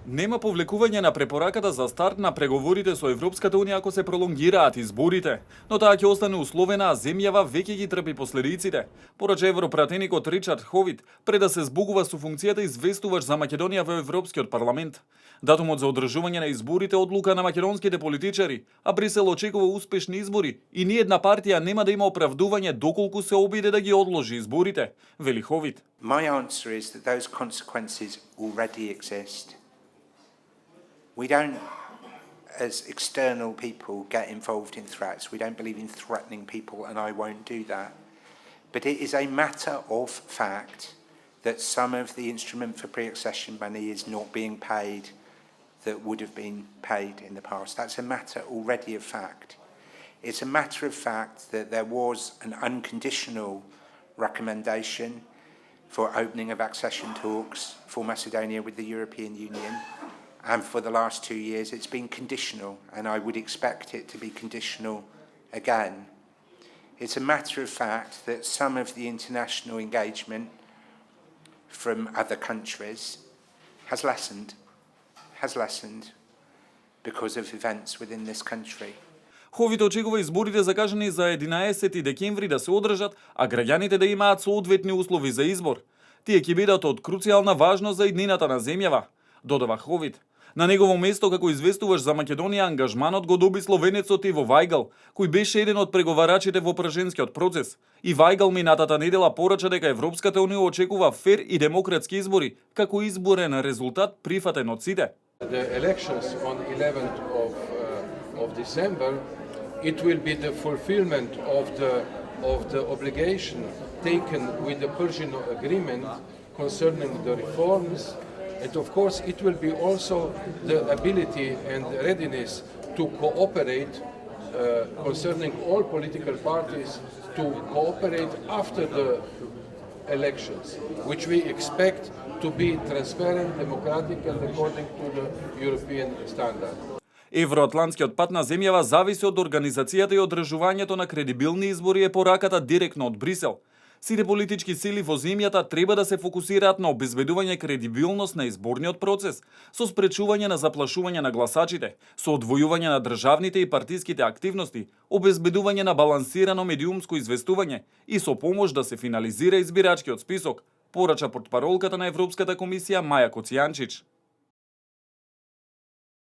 Нема повлекување на препораката за старт на преговорите со Европската унија ако се пролонгираат изборите, но таа ќе остане условена, а земјава веќе ги трпи последиците. Порача европратеникот Ричард Ховит пред да се збогува со функцијата известуваш за Македонија во Европскиот парламент. Датумот за одржување на изборите е одлука на македонските политичари, а Брисел очекува успешни избори и ни една партија нема да има оправдување доколку се обиде да ги одложи изборите, вели Ховит. My answer is that those consequences already exist. We don't, as external people, get involved in threats. We don't believe in threatening people, and I won't do that. But it is a matter of fact that some of the instrument for pre-accession money is not being paid that would have been paid in the past. That's a matter already of fact. It's a matter of fact that there was an unconditional recommendation for opening of accession talks for Macedonia with the European Union. And for the last 2 years, it's been conditional, and I would expect it to be conditional again. It's a matter of fact that some of the international engagement from other countries has lessened because of events within this country. Ховит очекува изборите закажани за 11 декември да се одржат, а граѓаните да имаат соодветни услови за избор. Тие ќе бидат од круцијална важност за иднината на земјава, додава Ховит. На негово место, како известуваш за Македонија, ангажманот го доби словенецот Иво Вајгал, кој беше еден од преговарачите во прашенскиот процес. И Вајгал минатата недела порача дека Европската унија очекува фер и демократски избори, како изборен резултат прифатен од сите. The elections on 11th of December, it will be the fulfillment of the obligation taken with the Persian agreement concerning the reforms. And of course, it will be also the ability and readiness to cooperate concerning all political parties to cooperate after the elections, which we expect to be transparent, democratic and according to the European standard. Евроатлантскиот пат на земјава зависи од организацијата и одржувањето на кредибилни избори е пораката директно од Брисел. Сите политички сили во земјата треба да се фокусираат на обезбедување кредибилност на изборниот процес, со спречување на заплашување на гласачите, со одвојување на државните и партиските активности, обезбедување на балансирано медиумско известување и со помош да се финализира избирачкиот список, порача портпаролката на Европската комисија Маја Коцијанчич.